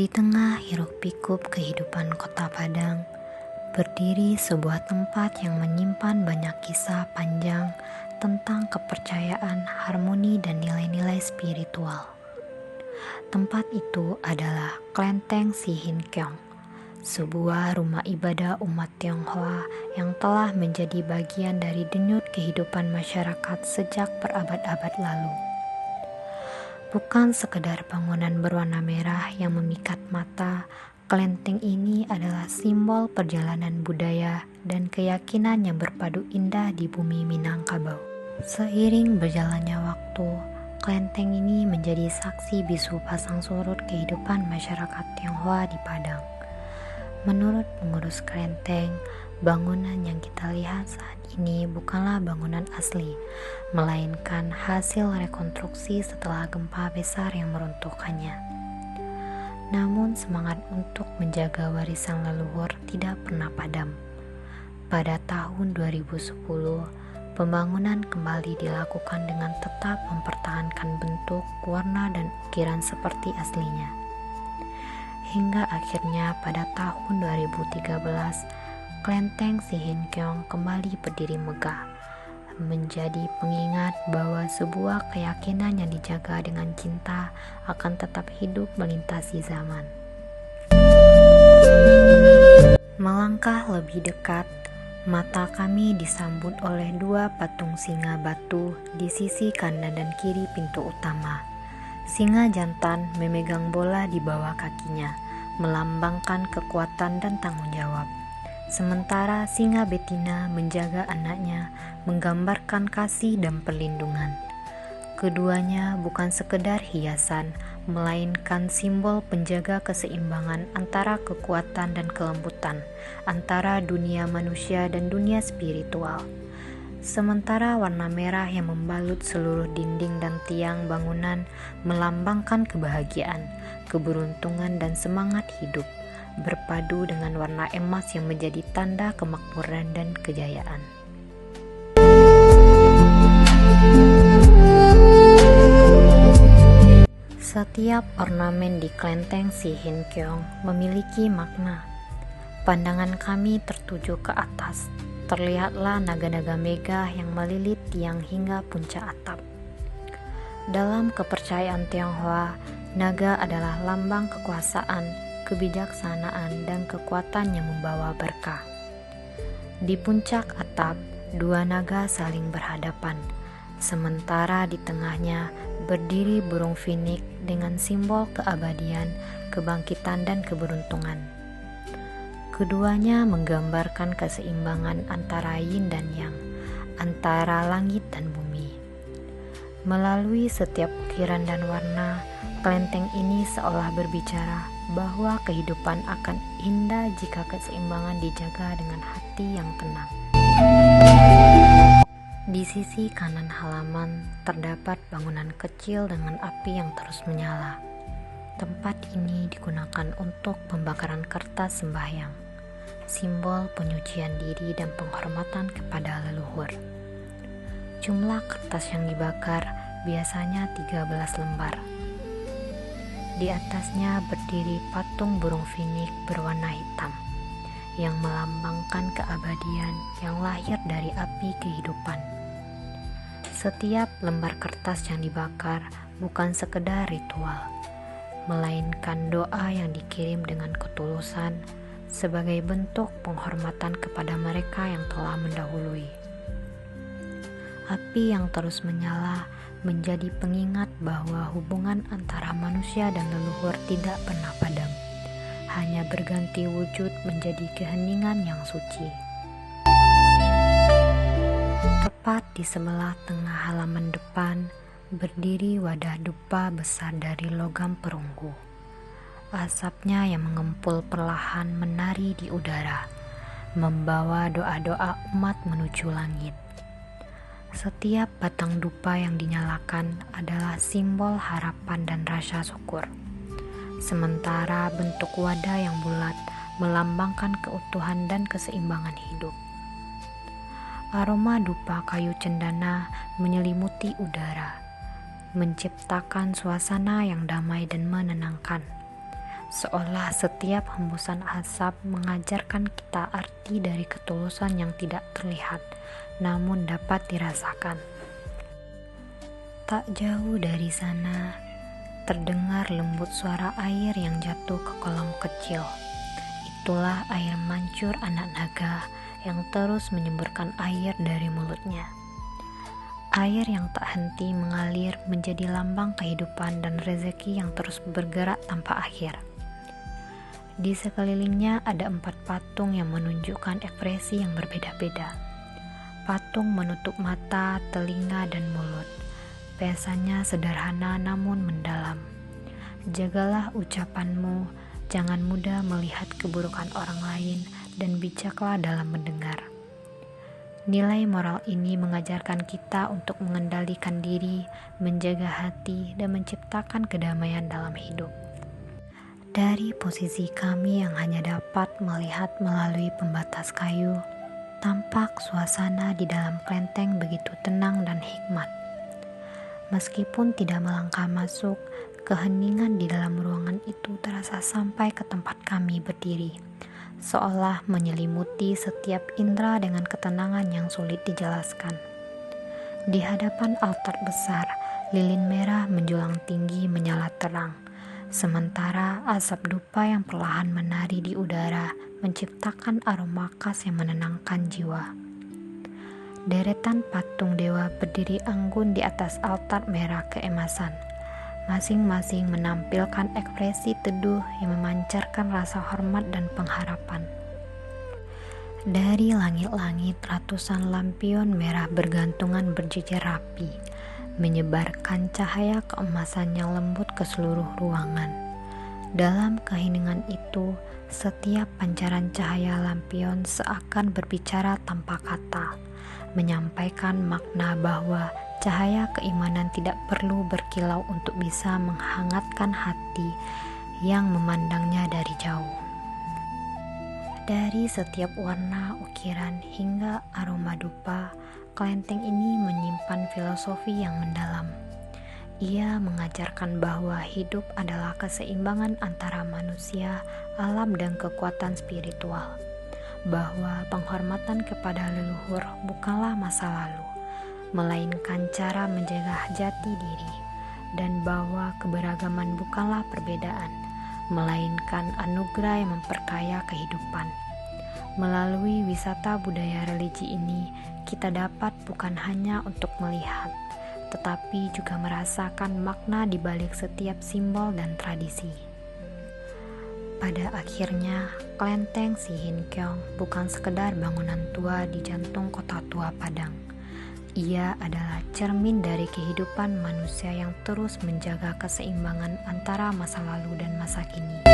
Di tengah hiruk-pikuk kehidupan kota Padang, berdiri sebuah tempat yang menyimpan banyak kisah panjang tentang kepercayaan, harmoni, dan nilai-nilai spiritual. Tempat itu adalah Klenteng Si Hin Keong, sebuah rumah ibadah umat Tionghoa yang telah menjadi bagian dari denyut kehidupan masyarakat sejak berabad-abad lalu. Bukan sekedar bangunan berwarna merah yang memikat mata, kelenteng ini adalah simbol perjalanan budaya dan keyakinan yang berpadu indah di bumi Minangkabau. Seiring berjalannya waktu, kelenteng ini menjadi saksi bisu pasang surut kehidupan masyarakat Tionghoa di Padang. Menurut pengurus kelenteng, bangunan yang kita lihat saat ini bukanlah bangunan asli, melainkan hasil rekonstruksi setelah gempa besar yang meruntuhkannya. Namun semangat untuk menjaga warisan leluhur tidak pernah padam. Pada tahun 2010, pembangunan kembali dilakukan dengan tetap mempertahankan bentuk, warna, dan ukiran seperti aslinya. Hingga akhirnya pada tahun 2013, Klenteng Si Hin Keong kembali berdiri megah, menjadi pengingat bahwa sebuah keyakinan yang dijaga dengan cinta akan tetap hidup melintasi zaman. Melangkah lebih dekat, mata kami disambut oleh dua patung singa batu di sisi kanan dan kiri pintu utama. Singa jantan memegang bola di bawah kakinya, melambangkan kekuatan dan tanggung jawab. Sementara singa betina menjaga anaknya, menggambarkan kasih dan perlindungan. Keduanya bukan sekedar hiasan, melainkan simbol penjaga keseimbangan antara kekuatan dan kelembutan, antara dunia manusia dan dunia spiritual. Sementara warna merah yang membalut seluruh dinding dan tiang bangunan melambangkan kebahagiaan, keberuntungan, dan semangat hidup, berpadu dengan warna emas yang menjadi tanda kemakmuran dan kejayaan. Setiap ornamen di Klenteng Si Hin Keong memiliki makna. Pandangan kami tertuju ke atas. Terlihatlah naga-naga megah yang melilit tiang hingga puncak atap. Dalam kepercayaan Tionghoa, naga adalah lambang kekuasaan, kebijaksanaan, dan kekuatan yang membawa berkah. Di puncak atap, dua naga saling berhadapan, sementara di tengahnya berdiri burung finik dengan simbol keabadian, kebangkitan, dan keberuntungan. Keduanya menggambarkan keseimbangan antara yin dan yang, antara langit dan bumi. Melalui setiap ukiran dan warna, kelenteng ini seolah berbicara bahwa kehidupan akan indah jika keseimbangan dijaga dengan hati yang tenang. Di sisi kanan halaman terdapat bangunan kecil dengan api yang terus menyala. Tempat ini digunakan untuk pembakaran kertas sembahyang, simbol penyucian diri dan penghormatan kepada leluhur. Jumlah kertas yang dibakar biasanya 13 lembar. Di atasnya berdiri patung burung finik berwarna hitam yang melambangkan keabadian yang lahir dari api kehidupan. Setiap lembar kertas yang dibakar bukan sekedar ritual, melainkan doa yang dikirim dengan ketulusan sebagai bentuk penghormatan kepada mereka yang telah mendahului. Api yang terus menyala menjadi pengingat bahwa hubungan antara manusia dan leluhur tidak pernah padam, hanya berganti wujud menjadi keheningan yang suci. Tepat di sebelah tengah halaman depan berdiri wadah dupa besar dari logam perunggu. Asapnya yang mengempul perlahan menari di udara, membawa doa-doa umat menuju langit. Setiap batang dupa yang dinyalakan adalah simbol harapan dan rasa syukur. Sementara bentuk wadah yang bulat melambangkan keutuhan dan keseimbangan hidup. Aroma dupa kayu cendana menyelimuti udara, menciptakan suasana yang damai dan menenangkan. seolah setiap hembusan asap mengajarkan kita arti dari ketulusan yang tidak terlihat, namun dapat dirasakan. Tak jauh dari sana, terdengar lembut suara air yang jatuh ke kolam kecil. Itulah air mancur anak naga yang terus menyemburkan air dari mulutnya. Air yang tak henti mengalir menjadi lambang kehidupan dan rezeki yang terus bergerak tanpa akhir. Di sekelilingnya ada 4 patung yang menunjukkan ekspresi yang berbeda-beda. Patung menutup mata, telinga, dan mulut. Pesannya sederhana namun mendalam. Jagalah ucapanmu, jangan mudah melihat keburukan orang lain, dan bijaklah dalam mendengar. Nilai moral ini mengajarkan kita untuk mengendalikan diri, menjaga hati, dan menciptakan kedamaian dalam hidup. Dari posisi kami yang hanya dapat melihat melalui pembatas kayu, tampak suasana di dalam kelenteng begitu tenang dan hikmat. Meskipun tidak melangkah masuk, keheningan di dalam ruangan itu terasa sampai ke tempat kami berdiri, seolah menyelimuti setiap indera dengan ketenangan yang sulit dijelaskan. Di hadapan altar besar, lilin merah menjulang tinggi menyala terang, sementara asap dupa yang perlahan menari di udara menciptakan aroma khas yang menenangkan jiwa. Deretan patung dewa berdiri anggun di atas altar merah keemasan. Masing-masing menampilkan ekspresi teduh yang memancarkan rasa hormat dan pengharapan. Dari langit-langit ratusan lampion merah bergantungan berjejer rapi, menyebarkan cahaya keemasan yang lembut ke seluruh ruangan. Dalam keheningan itu, setiap pancaran cahaya lampion seakan berbicara tanpa kata, menyampaikan makna bahwa cahaya keimanan tidak perlu berkilau untuk bisa menghangatkan hati yang memandangnya dari jauh. Dari setiap warna, ukiran, hingga aroma dupa, kelenteng ini menyimpan filosofi yang mendalam. Ia mengajarkan bahwa hidup adalah keseimbangan antara manusia, alam, dan kekuatan spiritual. Bahwa penghormatan kepada leluhur bukanlah masa lalu, melainkan cara menjaga jati diri, dan bahwa keberagaman bukanlah perbedaan, melainkan anugerah yang memperkaya kehidupan. Melalui wisata budaya religi ini, kita dapat bukan hanya untuk melihat, tetapi juga merasakan makna di balik setiap simbol dan tradisi. Pada akhirnya, kelenteng Si Hin Kyong bukan sekedar bangunan tua di jantung kota tua Padang. Ia adalah cermin dari kehidupan manusia yang terus menjaga keseimbangan antara masa lalu dan masa kini.